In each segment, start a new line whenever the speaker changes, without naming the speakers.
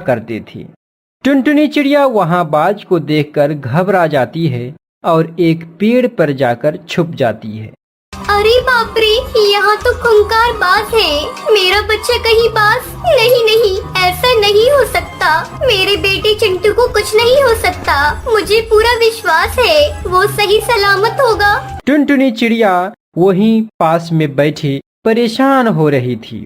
करती थी। टुनटुनी चिड़िया वहां बाज को देखकर घबरा जाती है और एक पेड़ पर जाकर छुप जाती है।
अरे बाप रे, यहाँ तो खूंखार बाज है। मेरा बच्चा कहीं बाज? नहीं नहीं, ऐसा नहीं हो सकता। मेरे बेटे चिंटू को कुछ नहीं हो सकता। मुझे पूरा विश्वास है वो सही सलामत होगा।
टुनटुनी चिड़िया वहीं पास में बैठी परेशान हो रही थी।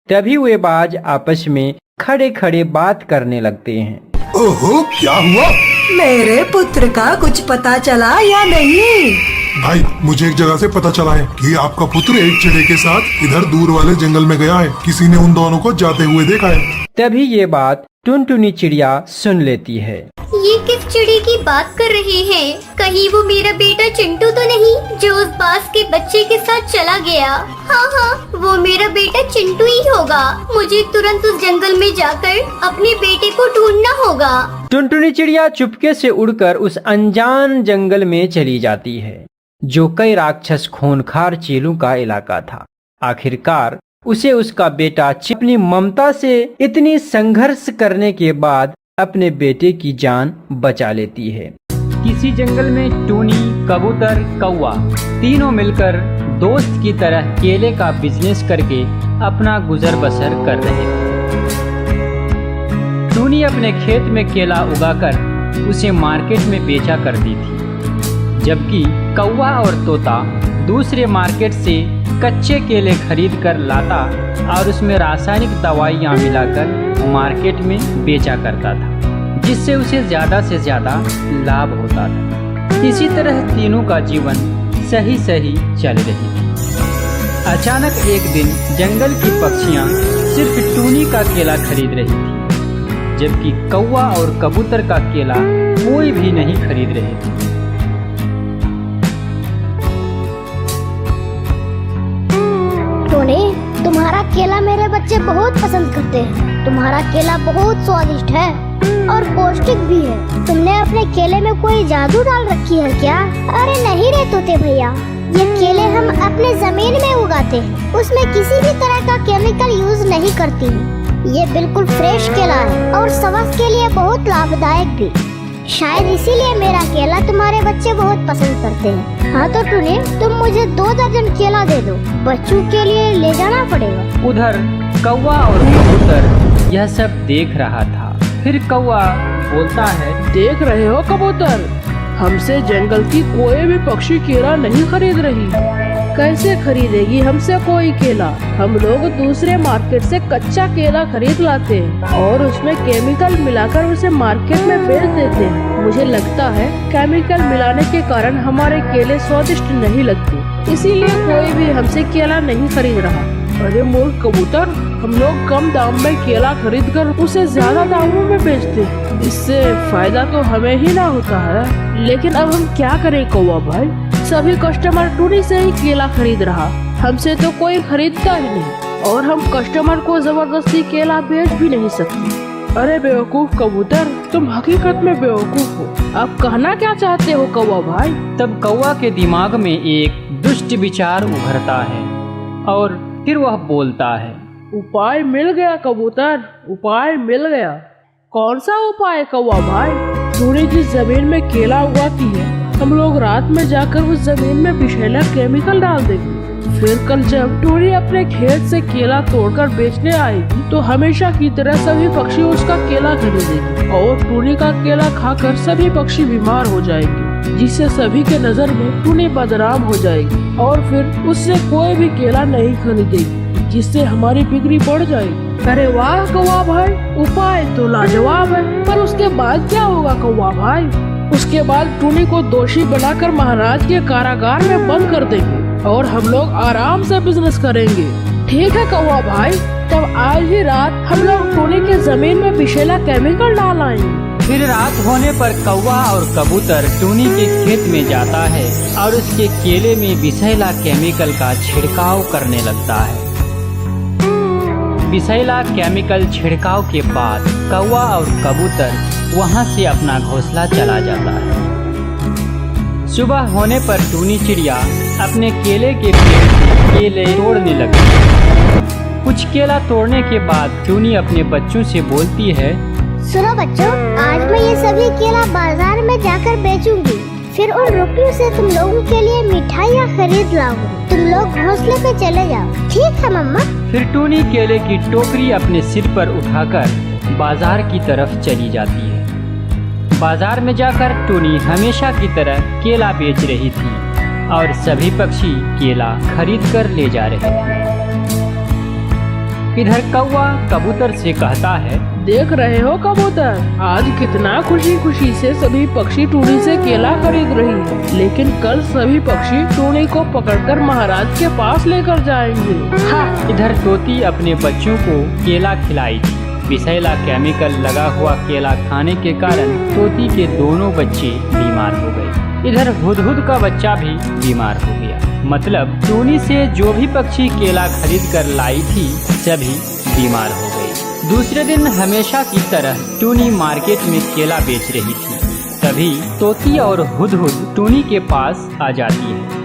तभी वे बाज आपस में खड़े खड़े बात करने लगते हैं।
ओहो, क्या हुआ?
मेरे पुत्र का कुछ पता चला या नहीं?
भाई, मुझे एक जगह से पता चला है कि आपका पुत्र एक चिड़े के साथ इधर दूर वाले जंगल में गया है। किसी ने उन दोनों को जाते हुए देखा है।
तभी ये बात टुनटुनी चिड़िया सुन लेती है।
ये किस चिड़ी की बात कर रहे हैं? कहीं वो मेरा बेटा चिंटू तो नहीं जो उस बाज के बच्चे के साथ चला गया? हाँ हाँ, वो मेरा बेटा चिंटू ही होगा। मुझे तुरंत उस जंगल में जाकर अपने बेटे को ढूंढना होगा।
टुनटुनी चिड़िया चुपके से उड़कर उस अनजान जंगल में चली जाती है, जो कई राक्षस खूंखार चीलों का इलाका था। आखिरकार उसे उसका बेटा अपनी ममता से इतनी संघर्ष करने के बाद अपने बेटे की जान बचा लेती है। किसी जंगल में टूनी, कबूतर, कौवा तीनों मिलकर दोस्त की तरह केले का बिजनेस करके अपना गुजर बसर कर रहे थे। टूनी अपने खेत में केला उगाकर उसे मार्केट में बेचा करती थी, जबकि कौवा और तोता दूसरे मार्केट से कच्चे केले खरीद कर लाता और उसमें रासायनिक दवाइयाँ मिलाकर मार्केट में बेचा करता था, जिससे उसे ज़्यादा से ज़्यादा लाभ होता था। इसी तरह तीनों का जीवन सही सही चल रही थी। अचानक एक दिन जंगल की पक्षियाँ सिर्फ टूनी का केला खरीद रही थी, जबकि कौवा और कबूतर का केला कोई भी नहीं खरीद रहे थे।
टोनी, तुम्हारा केला मेरे बच्चे बहुत पसंद करते हैं। तुम्हारा केला बहुत स्वादिष्ट है और पौष्टिक भी है। तुमने अपने केले में कोई जादू डाल रखी है क्या? अरे नहीं रे तोते भैया, ये केले हम अपने जमीन में उगाते हैं। उसमें किसी भी तरह का केमिकल यूज नहीं करती हैं। ये बिल्कुल फ्रेश केला है और स्वास्थ्य के लिए बहुत लाभदायक भी। शायद इसीलिए मेरा केला तुम्हारे बच्चे बहुत पसंद करते हैं। हाँ तो टूनी, तुम मुझे 2 दर्जन केला दे दो। बच्चों के लिए ले जाना पड़ेगा।
उधर कौवा और कबूतर यह सब देख रहा था। फिर कौवा बोलता है,
देख रहे हो कबूतर, हमसे जंगल की कोई भी पक्षी केला नहीं खरीद रही। कैसे खरीदेगी हमसे कोई केला? हम लोग दूसरे मार्केट से कच्चा केला खरीद लाते हैं और उसमें केमिकल मिलाकर उसे मार्केट में बेच देते हैं। मुझे लगता है केमिकल मिलाने के कारण हमारे केले स्वादिष्ट नहीं लगते, इसीलिए कोई भी हमसे केला नहीं खरीद रहा। अरे मूर्ख कबूतर, हम लोग कम दाम में केला खरीद कर उसे ज्यादा दामों में बेचते हैं। इससे फायदा तो हमें ही ना होता है। लेकिन अब हम क्या करें कौवा भाई? सभी कस्टमर टूनी से ही केला खरीद रहा, हमसे तो कोई खरीदता ही नहीं और हम कस्टमर को जबरदस्ती केला बेच भी नहीं सकते। अरे बेवकूफ कबूतर, तुम हकीकत में बेवकूफ हो। आप कहना क्या चाहते हो कौवा भाई?
तब कौवा के दिमाग में एक दुष्ट विचार उभरता है और फिर वह बोलता है,
उपाय मिल गया कबूतर, उपाय मिल गया। कौन सा उपाय कौवा भाई? टूनी जिस जमीन में केला उगाती है, हम लोग रात में जाकर उस जमीन में विषैला केमिकल डाल देंगे। फिर कल जब टूनी अपने खेत से केला तोड़कर बेचने आएगी तो हमेशा की तरह सभी पक्षी उसका केला खरीदेंगे और टूनी का केला खाकर सभी पक्षी बीमार हो जाएंगे, जिससे सभी के नजर में टूनी बदनाम हो जाएगी और फिर उससे कोई भी केला नहीं खरीदेगी, जिससे हमारी बिक्री बढ़ जाएगी। अरे वाह कौवा भाई, उपाय तो लाजवाब है, पर उसके बाद क्या होगा कौवा भाई? उसके बाद टूनी को दोषी बनाकर महाराज के कारागार में बंद कर देंगे और हम लोग आराम से बिजनेस करेंगे। ठीक है कौवा भाई, तब आज ही रात हम लोग टूनी के जमीन में विषैला केमिकल डाल आएंगे।
फिर रात होने पर कौवा और कबूतर टूनी के खेत में जाता है और उसके केले में विषैला केमिकल का छिड़काव करने लगता है। विषैला केमिकल छिड़काव के बाद कौवा और कबूतर वहां से अपना घोंसला चला जाता है। सुबह होने पर टूनी चिड़िया अपने केले के पेड़ से केले तोड़ने लगती है। कुछ केला तोड़ने के बाद टूनी अपने बच्चों से बोलती है,
सुनो बच्चों, आज मैं ये सभी केला बाजार में जाकर बेचूंगी। फिर उन रुपयों से तुम लोगों के लिए मिठाइयाँ खरीद लाऊंगी। तुम लोग घोंसले पे चले जाओ, ठीक है मम्मा?
फिर टूनी केले की टोकरी अपने सिर पर उठाकर बाजार की तरफ चली जाती है। बाजार में जाकर टूनी हमेशा की तरह केला बेच रही थी और सभी पक्षी केला खरीद कर ले जा रहे थे। इधर कौवा कबूतर से कहता है,
देख रहे हो कबूतर, आज कितना खुशी खुशी से सभी पक्षी टूनी से केला खरीद रही है, लेकिन कल सभी पक्षी टूनी को पकड़कर महाराज के पास लेकर जाएंगे।
हाँ, इधर तोती अपने बच्चों को केला खिलाई थी। विषैला केमिकल लगा हुआ केला खाने के कारण तोती के दोनों बच्चे बीमार हो गए। इधर हुदहुद का बच्चा भी बीमार हो गया। मतलब टूनी से जो भी पक्षी केला खरीद कर लाई थी सभी बीमार हो गए। दूसरे दिन हमेशा की तरह टूनी मार्केट में केला बेच रही थी। तभी तोती और हुदहुद टूनी के पास आ जाती है।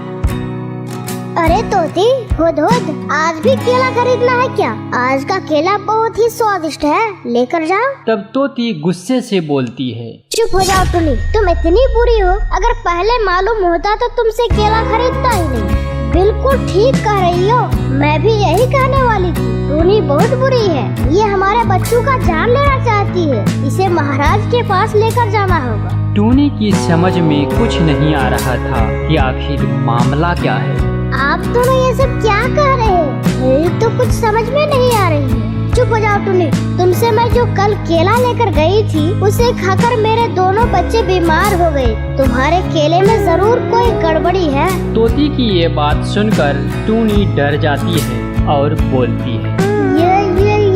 अरे तोती, हुदहुद, आज भी केला खरीदना है क्या? आज का केला बहुत ही स्वादिष्ट है, लेकर जाओ।
तब तोती गुस्से से बोलती है,
चुप हो जाओ टूनी, तुम इतनी बुरी हो। अगर पहले मालूम होता तो तुमसे केला खरीदता ही नहीं। बिल्कुल ठीक कह रही हो, मैं भी यही कहने वाली थी। टूनी बहुत बुरी है, ये हमारे बच्चों का जान लेना चाहती है। इसे महाराज के पास लेकर जाना होगा।
टूनी की समझ में कुछ नहीं आ रहा था कि आखिर मामला क्या है।
आप दोनों ये सब क्या कह रहे हैं? मेरी तो कुछ समझ में नहीं आ रही है। चुप हो जाओ टूनी, तुमसे मैं जो कल केला लेकर गई थी उसे खाकर मेरे दोनों बच्चे बीमार हो गए। तुम्हारे केले में जरूर कोई गड़बड़ी है।
तोती की ये बात सुनकर टूनी डर जाती है और बोलती है,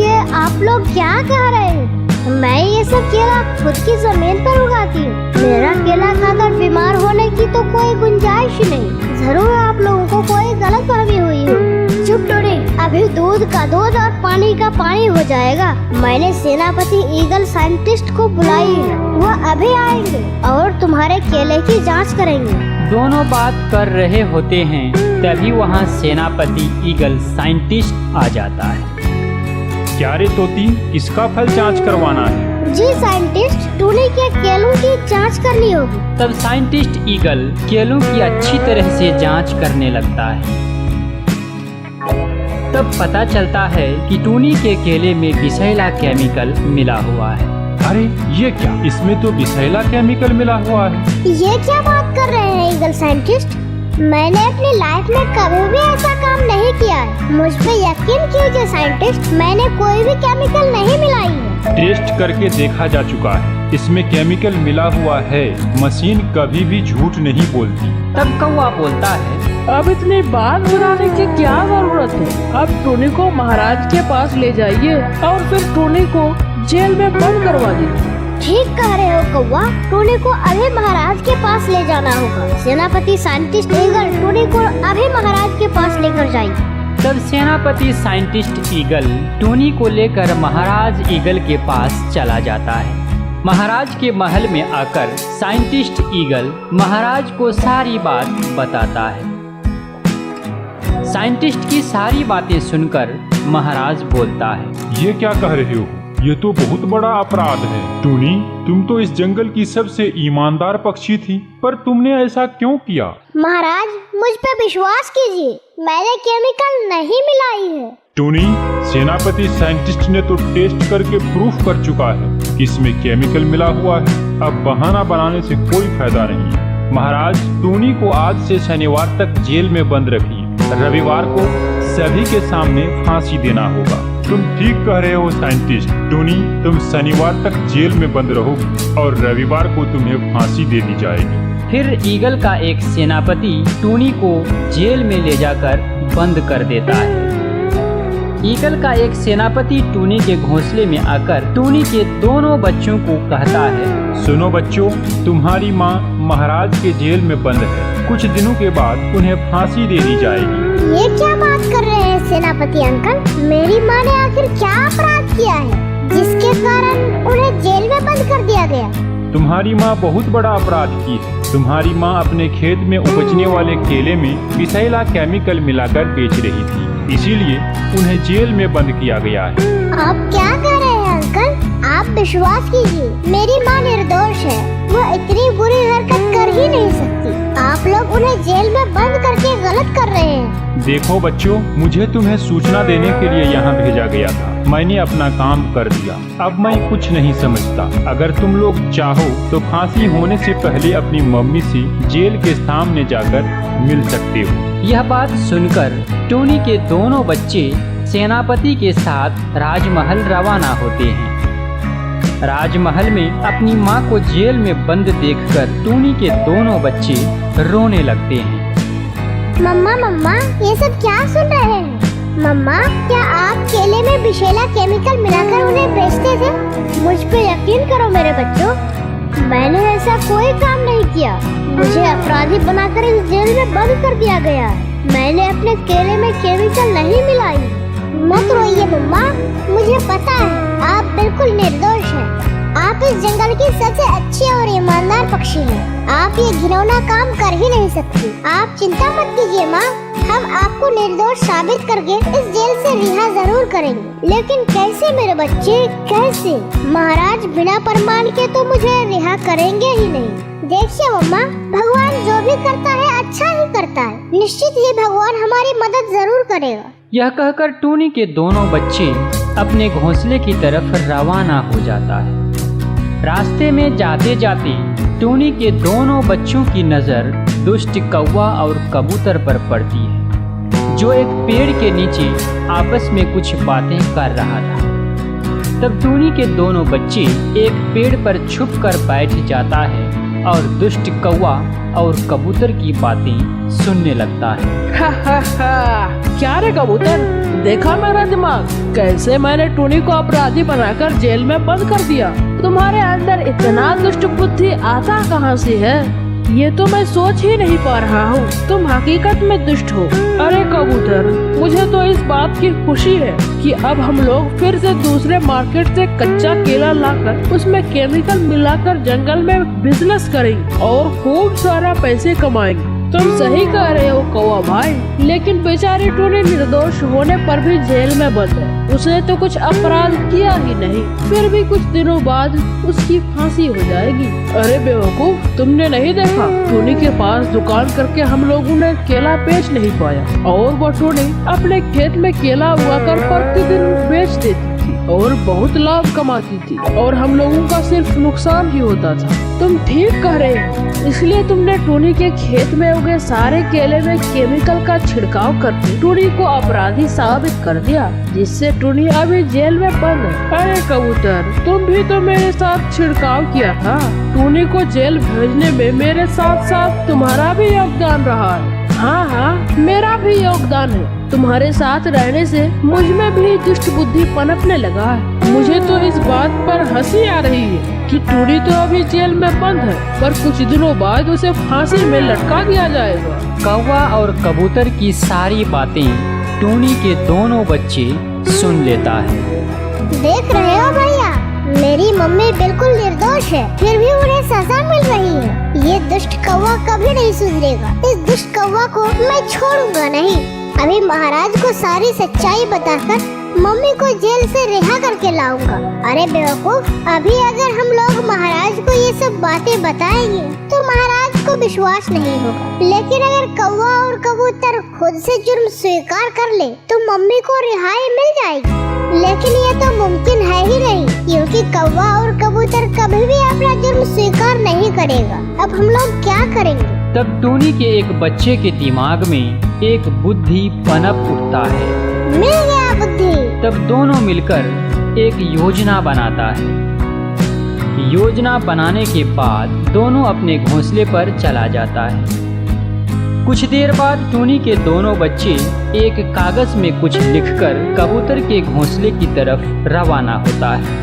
ये आप लोग क्या कह रहे हैं? मैं ये सब केला खुद की जमीन पर उगाती हूँ। मेरा केला खाकर बीमार होने की तो कोई गुंजाइश ही नहीं। जरूर आप लोगों को कोई गलतफहमी हुई हो। चुप टूनी, अभी दूध का दूध और पानी का पानी हो जाएगा। मैंने सेनापति ईगल साइंटिस्ट को बुलाई है, वह अभी आएंगे और तुम्हारे केले की जांच करेंगे।
दोनों बात कर रहे होते हैं, तभी वहाँ सेनापति ईगल साइंटिस्ट आ जाता है।
क्या रे तोती, किसका फल जांच करवाना है?
जी साइंटिस्ट, टूनी के केलों की जांच करनी होगी।
तब साइंटिस्ट ईगल केलों की अच्छी तरह से जांच करने लगता है। तब पता चलता है कि टूनी के केले में विषैला केमिकल मिला हुआ है।
अरे ये क्या, इसमें तो विषैला केमिकल मिला हुआ है।
ये क्या बात कर रहे हैं ईगल साइंटिस्ट? मैंने अपनी लाइफ में कभी भी ऐसा काम नहीं किया है। मुझ पे यकीन कीजिए साइंटिस्ट, मैंने कोई भी केमिकल नहीं मिलाई है।
टेस्ट करके देखा जा चुका है, इसमें केमिकल मिला हुआ है। मशीन कभी भी झूठ नहीं बोलती।
तब कौवा बोलता है,
अब इतनी बात बनाने की क्या जरूरत है? अब टूनी को महाराज के पास ले जाइए और फिर टूनी को जेल में बंद करवा दीजिए।
ठीक कह रहे हो कौवा, टूनी को अभी महाराज के पास ले जाना होगा। सेनापति साइंटिस्ट ईगल, टूनी को अभी महाराज के पास लेकर जाइए।
तब सेनापति साइंटिस्ट ईगल टूनी को लेकर महाराज ईगल के पास चला जाता है। महाराज के महल में आकर साइंटिस्ट ईगल महाराज को सारी बात बताता है। साइंटिस्ट की सारी बातें सुनकर महाराज बोलता है,
ये क्या कह रहे हो? ये तो बहुत बड़ा अपराध है। टूनी, तुम तो इस जंगल की सबसे ईमानदार पक्षी थी, पर तुमने ऐसा क्यों किया?
महाराज, मुझ पे विश्वास कीजिए, मैंने केमिकल नहीं मिलाई है।
टूनी, सेनापति साइंटिस्ट ने तो टेस्ट करके प्रूफ कर चुका है कि इसमें केमिकल मिला हुआ है। अब बहाना बनाने से कोई फायदा नहीं है। महाराज, टूनी को आज से शनिवार तक जेल में बंद रखिए। रविवार को सभी के सामने फांसी देना होगा। तुम ठीक कह रहे हो साइंटिस्ट। टूनी, तुम शनिवार तक जेल में बंद रहोगी और रविवार को तुम्हें फांसी दे दी जाएगी।
फिर ईगल का एक सेनापति टूनी को जेल में ले जाकर बंद कर देता है। ईगल का एक सेनापति टूनी के घोंसले में आकर टूनी के दोनों बच्चों को कहता है,
सुनो बच्चों, तुम्हारी माँ महाराज के जेल में बंद है। कुछ दिनों के बाद उन्हें फांसी दे दी जाएगी।
ये क्या बात कर रहे हैं सेनापति अंकल? मेरी माँ ने आखिर क्या अपराध किया है जिसके कारण उन्हें जेल में बंद कर दिया गया?
तुम्हारी माँ बहुत बड़ा अपराध की है। तुम्हारी माँ अपने खेत में उपजने वाले केले में विषैला केमिकल मिलाकर बेच रही थी, इसीलिए उन्हें जेल में बंद किया गया है।
आप क्या कह रहे हैं अंकल? आप आप विश्वास कीजिए, मेरी माँ निर्दोष है, वो इतनी बुरी हरकत कर ही नहीं सकती। आप लोग उन्हें जेल में बंद करके गलत कर रहे हैं।
देखो बच्चों, मुझे तुम्हें सूचना देने के लिए यहाँ भेजा गया था। मैंने अपना काम कर दिया। अब मैं कुछ नहीं समझता। अगर तुम लोग चाहो तो फांसी होने से पहले अपनी मम्मी से जेल के सामने जाकर मिल सकते हो।
यह बात सुनकर टोनी के दोनों बच्चे सेनापति के साथ राजमहल रवाना होते हैं। राजमहल में अपनी माँ को जेल में बंद देखकर टोनी के दोनों बच्चे रोने लगते हैं।
मम्मा मम्मा, ये सब क्या सुन रहे हैं? मम्मा, क्या आप केले में विषैला केमिकल मिलाकर उन्हें बेचते थे? मुझ पे यकीन करो मेरे बच्चों, मैंने ऐसा कोई काम नहीं किया। मुझे अपराधी बनाकर इस जेल में बंद कर दिया गया है। मैंने अपने केले में केमिकल नहीं मिलाई। मत रोइए मम्मा, मुझे पता है आप बिल्कुल निर्दोष हैं। आप इस जंगल की सबसे अच्छी और ईमानदार पक्षी हैं। आप ये घिनौना काम कर ही नहीं सकती। आप चिंता मत कीजिए माँ, हम आपको निर्दोष साबित करके इस जेल से रिहा जरूर करेंगे। लेकिन कैसे मेरे बच्चे, कैसे? महाराज बिना प्रमाण के तो मुझे रिहा करेंगे ही नहीं। देखिए मम्मा, भगवान जो भी करता है अच्छा ही करता है। निश्चित ही भगवान हमारी मदद जरूर करेगा।
यह कहकर टोनी के दोनों बच्चे अपने घोंसले की तरफ रवाना हो जाता है। रास्ते में जाते जाते टोनी के दोनों बच्चों की नज़र दुष्ट कौवा और कबूतर पर पड़ती है, जो एक पेड़ के नीचे आपस में कुछ बातें कर रहा था। तब टोनी के दोनों बच्चे एक पेड़ पर छुपकर बैठ जाता है और दुष्ट कौवा और कबूतर की बातें सुनने लगता है।
क्या रे कबूतर, देखा मेरा दिमाग कैसे मैंने टोनी को अपराधी बनाकर जेल में बंद कर दिया। तुम्हारे अंदर इतना दुष्ट बुद्धि आता कहाँ से है? ये तो मैं सोच ही नहीं पा रहा हूँ। तुम हकीकत में दुष्ट हो। अरे कबूतर, मुझे तो इस बात की खुशी है कि अब हम लोग फिर से दूसरे मार्केट से कच्चा केला लाकर उसमें केमिकल मिलाकर जंगल में बिजनेस करेंगे और खूब सारा पैसे कमाएंगे। तुम सही कह रहे हो कौवा भाई, लेकिन बेचारी टोनी निर्दोष होने पर भी जेल में बंद है। उसने तो कुछ अपराध किया ही नहीं, फिर भी कुछ दिनों बाद उसकी फांसी हो जाएगी। अरे बेवकूफ, तुमने नहीं देखा टोनी के पास दुकान करके हम लोगों ने केला बेच नहीं पाया, और वो टोनी अपने खेत में केला उगाकर प्रतिदिन बेच देती थी और बहुत लाभ कमाती थी, और हम लोगों का सिर्फ नुकसान ही होता था। तुम ठीक कह रहे हो, इसलिए तुमने टोनी के खेत में उगे सारे केले में केमिकल का छिड़काव करके टोनी को अपराधी साबित कर दिया, जिससे टोनी अभी जेल में बंद है। अरे कबूतर, तुम भी तो मेरे साथ छिड़काव किया था। टोनी को जेल भेजने में मेरे साथ साथ तुम्हारा भी योगदान रहा है। हाँ हाँ, मेरा भी योगदान है। तुम्हारे साथ रहने से मुझ में भी दुष्ट बुद्धि पनपने लगा है। मुझे तो इस बात पर हंसी आ रही है कि टोनी तो अभी जेल में बंद है, पर कुछ दिनों बाद उसे फांसी में लटका दिया जाएगा।
कौवा और कबूतर की सारी बातें टोनी के दोनों बच्चे सुन लेता है।
देख रहे हो भैया, मेरी मम्मी बिल्कुल निर्दोष है, फिर भी उन्हें सजा मिल रही है। ये दुष्ट कौवा कभी नहीं सुधरेगा। इस दुष्ट कौवा को मैं छोड़ूंगा नहीं। अभी महाराज को सारी सच्चाई बताकर मम्मी को जेल से रिहा करके लाऊंगा। अरे बेवकूफ, अभी अगर हम लोग महाराज को ये सब बातें बताएंगे तो महाराज को विश्वास नहीं होगा, लेकिन अगर कौवा और कबूतर खुद से जुर्म स्वीकार कर ले तो मम्मी को रिहाई मिल जाएगी। लेकिन ये तो मुमकिन है ही नहीं, क्योंकि कौवा और कबूतर कभी भी अपना जुर्म स्वीकार नहीं करेगा। अब हम लोग क्या करेंगे?
तब टोनी के एक बच्चे के दिमाग में एक बुद्धि पनप उठता है।
मिल गया बुद्धि।
तब दोनों मिलकर एक योजना बनाता है। योजना बनाने के बाद दोनों अपने घोंसले पर चला जाता है। कुछ देर बाद टोनी के दोनों बच्चे एक कागज में कुछ लिखकर कबूतर के घोंसले की तरफ रवाना होता है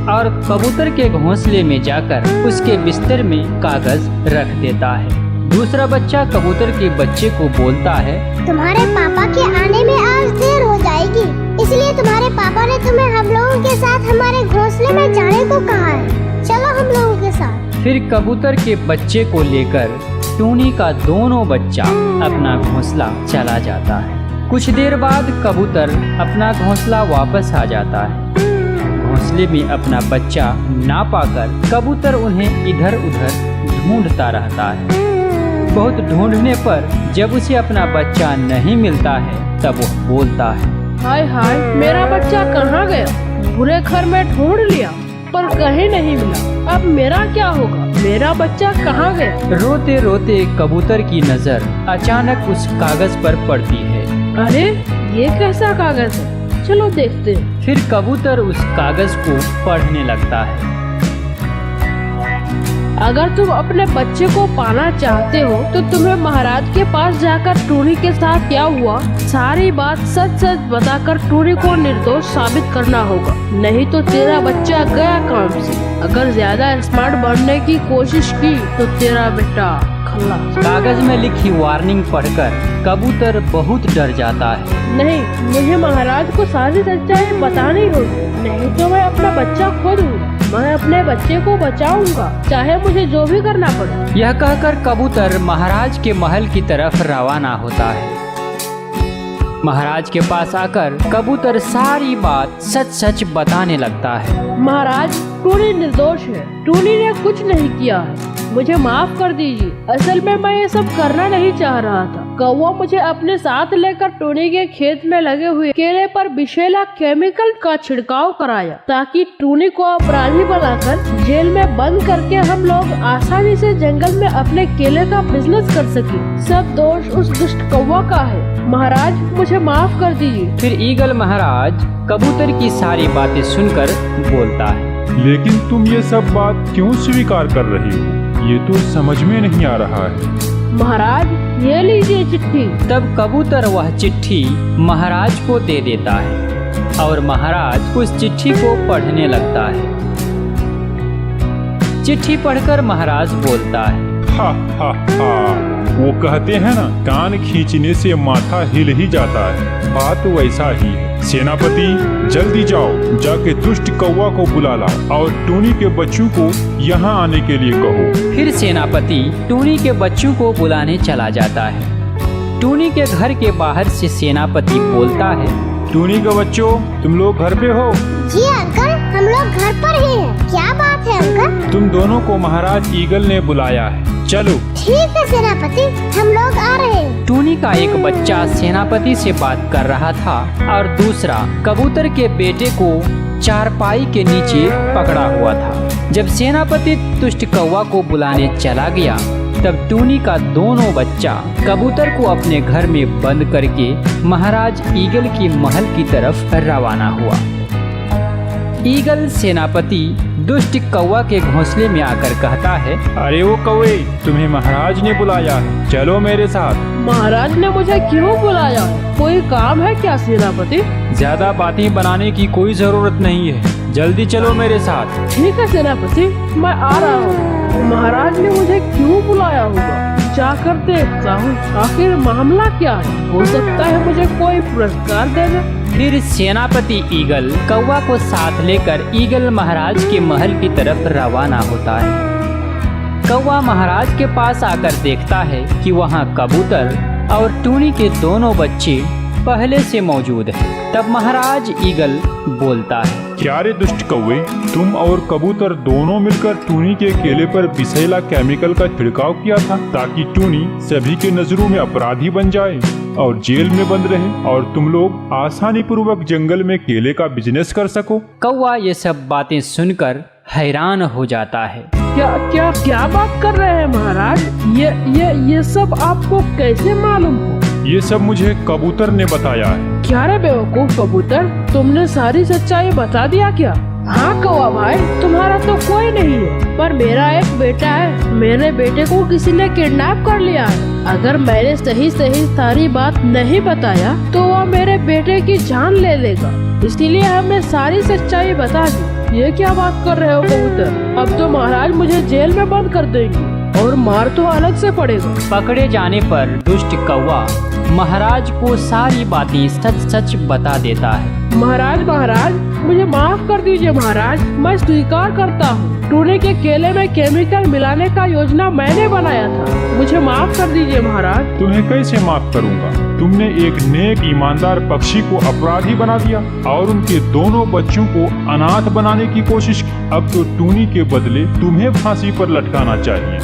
और कबूतर के घोंसले में जाकर उसके बिस्तर में कागज रख देता है। दूसरा बच्चा कबूतर के बच्चे को बोलता है,
तुम्हारे पापा के आने में आज देर हो जाएगी, इसलिए तुम्हारे पापा ने तुम्हें हम लोगों के साथ हमारे घोंसले में जाने को कहा है। चलो हम लोगों के साथ।
फिर कबूतर के बच्चे को लेकर टोनी का दोनों बच्चा अपना घोंसला चला जाता है। कुछ देर बाद कबूतर अपना घोंसला वापस आ जाता है। घोंसले में अपना बच्चा ना पाकर कबूतर उन्हें इधर उधर ढूंढता रहता है। बहुत ढूंढने पर जब उसे अपना बच्चा नहीं मिलता है तब वह बोलता है,
हाय हाय, मेरा बच्चा कहाँ गया? पूरे घर में ढूंढ लिया पर कहीं नहीं मिला। अब मेरा क्या होगा? मेरा बच्चा कहाँ गया?
रोते रोते कबूतर की नजर अचानक उस कागज पर पड़ती है।
अरे ये कैसा कागज है? चलो देखते हैं।
फिर कबूतर उस कागज को पढ़ने लगता है।
अगर तुम अपने बच्चे को पाना चाहते हो तो तुम्हें महाराज के पास जाकर टूनी के साथ क्या हुआ सारी बात सच सच बताकर टूनी को निर्दोष साबित करना होगा, नहीं तो तेरा बच्चा गया काम से। अगर ज्यादा स्मार्ट बनने की कोशिश की तो तेरा बेटा खल्लास।
कागज में लिखी वार्निंग पढ़कर कबूतर बहुत डर जाता है।
नहीं, मुझे महाराज को सारी सच्चाई बतानी होगी, नहीं तो मैं अपना बच्चा खो दूंगा। मैं अपने बच्चे को बचाऊंगा, चाहे मुझे जो भी करना पड़े।
यह कहकर कबूतर महाराज के महल की तरफ रवाना होता है। महाराज के पास आकर कबूतर सारी बात सच सच बताने लगता है।
महाराज, टूनी निर्दोष है, टूनी ने कुछ नहीं किया है, मुझे माफ कर दीजिए। असल में मैं ये सब करना नहीं चाह रहा था। कौवा मुझे अपने साथ लेकर टूनी के खेत में लगे हुए केले पर विषैला केमिकल का छिड़काव कराया ताकि टूनी को अपराधी बनाकर जेल में बंद करके हम लोग आसानी से जंगल में अपने केले का बिजनेस कर सके। सब दोष उस दुष्ट कौवा का है। महाराज, मुझे माफ कर दीजिए।
फिर ईगल महाराज कबूतर की सारी बातें सुनकर बोलता है,
लेकिन तुम ये सब बात क्यों स्वीकार कर रही हो? ये तो समझ में नहीं आ रहा है।
महाराज, ये लीजिए चिट्ठी।
तब कबूतर वह चिट्ठी महाराज को दे देता है और महाराज उस चिट्ठी को पढ़ने लगता है। चिट्ठी पढ़कर महाराज बोलता है,
हा हा हा, वो कहते हैं ना, कान खींचने से माथा हिल ही जाता है। बात वैसा ही है। सेनापति, जल्दी जाओ, जाके दुष्ट कौवा को बुला लाओ और टूनी के बच्चों को यहाँ आने के लिए कहो।
फिर सेनापति टूनी के बच्चों को बुलाने चला जाता है। टूनी के घर के बाहर से सेनापति बोलता है,
टूनी के बच्चों, तुम लोग घर पे हो?
जी अंकल, हम लोग घर पर ही हैं। क्या बात है अंकल?
तुम दोनों को महाराज ईगल ने बुलाया है, चलो।
ठीक है सेनापति, हम लोग आ रहे हैं।
टूनी का एक बच्चा सेनापति से बात कर रहा था और दूसरा कबूतर के बेटे को चारपाई के नीचे पकड़ा हुआ था। जब सेनापति दुष्ट कौवा को बुलाने चला गया तब टूनी का दोनों बच्चा कबूतर को अपने घर में बंद करके महाराज ईगल की महल की तरफ रवाना हुआ। ईगल सेनापति दुष्ट कौवा के घोंसले में आकर कहता है,
अरे वो कौवे, तुम्हें महाराज ने बुलाया है, चलो मेरे साथ।
महाराज ने मुझे क्यों बुलाया? कोई काम है क्या सेनापति?
ज्यादा बातें बनाने की कोई जरूरत नहीं है, जल्दी चलो मेरे साथ।
ठीक है सेनापति, मैं आ रहा हूँ। महाराज ने मुझे क्यों बुलाया होगा? जाकर देखता हूँ आखिर मामला क्या है। हो सकता है मुझे कोई पुरस्कार दे दे।
फिर सेनापति ईगल कौवा को साथ लेकर ईगल महाराज के महल की तरफ रवाना होता है। कौवा महाराज के पास आकर देखता है कि वहाँ कबूतर और टूनी के दोनों बच्चे पहले से मौजूद हैं। तब महाराज ईगल बोलता है,
क्या रे दुष्ट कौवे, तुम और कबूतर दोनों मिलकर टूनी के केले पर विषैला केमिकल का छिड़काव किया था ताकि टूनी सभी के नजरों में अपराधी बन जाए और जेल में बंद रहे और तुम लोग आसानी पूर्वक जंगल में केले का बिजनेस कर सको।
कौवा ये सब बातें सुनकर हैरान हो जाता है।
क्या क्या क्या बात कर रहे हैं महाराज? ये सब आपको कैसे मालूम हो?
ये सब मुझे कबूतर ने बताया है।
क्या रे बेवकूफ कबूतर, तुमने सारी सच्चाई बता दिया क्या? हाँ कौवा भाई, तुम्हारा तो कोई नहीं है, पर मेरा एक बेटा है। मेरे बेटे को किसी ने किडनैप कर लिया है। अगर मैंने सही सारी बात नहीं बताया तो वह मेरे बेटे की जान ले लेगा, इसलिए हमने सारी सच्चाई बता दी। ये क्या बात कर रहे हो कबूतर? अब तो महाराज मुझे जेल में बंद कर देंगे और मार तो अलग से पड़ेगा।
पकड़े जाने पर दुष्ट कौवा महाराज को सारी बातें सच बता देता है।
महाराज, मुझे माफ कर दीजिए महाराज, मैं स्वीकार करता हूँ। टूनी के केले में केमिकल मिलाने का योजना मैंने बनाया था, मुझे माफ कर दीजिए महाराज।
तुम्हें कैसे माफ करूँगा? तुमने एक नेक ईमानदार पक्षी को अपराधी बना दिया और उनके दोनों बच्चों को अनाथ बनाने की कोशिश की। अब तो टूनी के बदले तुम्हें फांसी पर लटकाना चाहिए।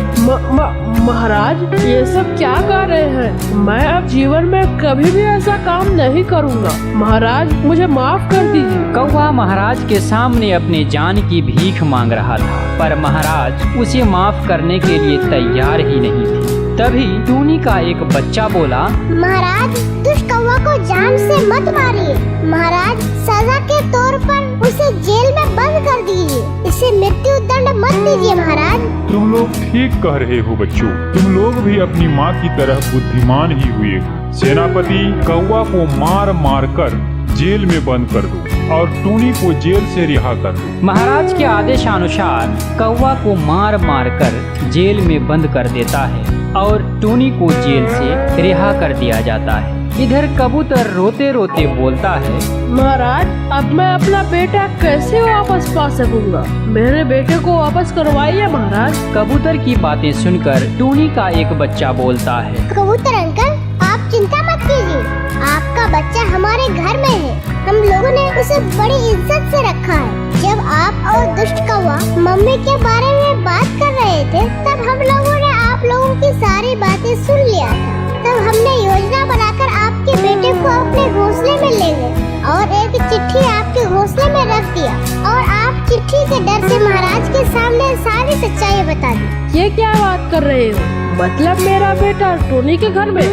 महाराज, ये सब क्या कर रहे हैं? मैं अब जीवन में कभी भी ऐसा काम नहीं करूँगा। महाराज, मुझे माफ कर दीजिए।
कौवा महाराज के सामने अपने जान की भीख मांग रहा था, पर महाराज उसे माफ करने के लिए तैयार ही नहीं थे। तभी टूनी का एक बच्चा बोला,
महाराज, दुष्ट कौवा को जान से मत मारिए। महाराज, सजा के तौर पर उसे जेल में बंद कर दीजिए। इसे मृत्यु दंड मत दीजिए महाराज।
तुम लोग ठीक कह रहे हो बच्चों, तुम लोग भी अपनी माँ की तरह बुद्धिमान ही हुए। सेनापति, कौवा को मार मार कर जेल में बंद कर दो और टूनी को जेल से रिहा कर दो।
महाराज के आदेशानुसार कौवा को मार मार कर जेल में बंद कर देता है और टूनी को जेल से रिहा कर दिया जाता है। इधर कबूतर रोते रोते बोलता है,
महाराज, अब मैं अपना बेटा कैसे वापस पा सकूंगा? मेरे बेटे को वापस करवाइए महाराज।
कबूतर की बातें सुनकर टूनी का एक बच्चा बोलता है,
कबूतर अंकल, आप चिंता मत कीजिए। आपका बच्चा हमारे घर में है। हम लोगों ने उसे बड़ी इज्जत से रखा है। जब आप और दुष्ट कौवा मम्मी के बारे में बात कर रहे थे, तब हम लोगों ने आप लोगों की सारी बातें सुन लिया था। तब हमने योजना बनाकर आपके बेटे को अपने घोंसले में ले गए और एक चिट्ठी आपके घोंसले में रख दिया और आप चिट्ठी के डर से महाराज के सामने सारी सच्चाई बता दी।
ये क्या बात कर रहे हो? मतलब मेरा बेटा टोनी के घर में?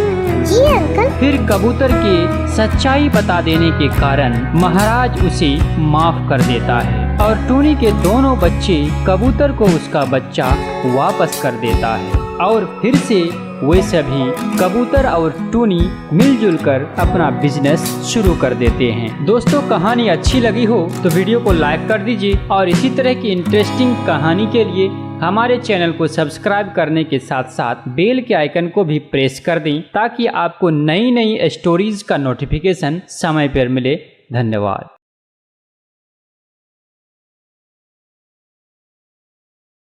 जी अंकल।
फिर कबूतर के सच्चाई बता देने के कारण महाराज उसे माफ कर देता है और टूनी के दोनों बच्चे कबूतर को उसका बच्चा वापस कर देता है और फिर से वे सभी कबूतर और टूनी मिलजुल कर अपना बिजनेस शुरू कर देते हैं। दोस्तों, कहानी अच्छी लगी हो तो वीडियो को लाइक कर दीजिए और इसी तरह की इंटरेस्टिंग कहानी के लिए हमारे चैनल को सब्सक्राइब करने के साथ साथ बेल के आइकन को भी प्रेस कर दें ताकि आपको नई नई स्टोरीज का नोटिफिकेशन समय पर मिले। धन्यवाद।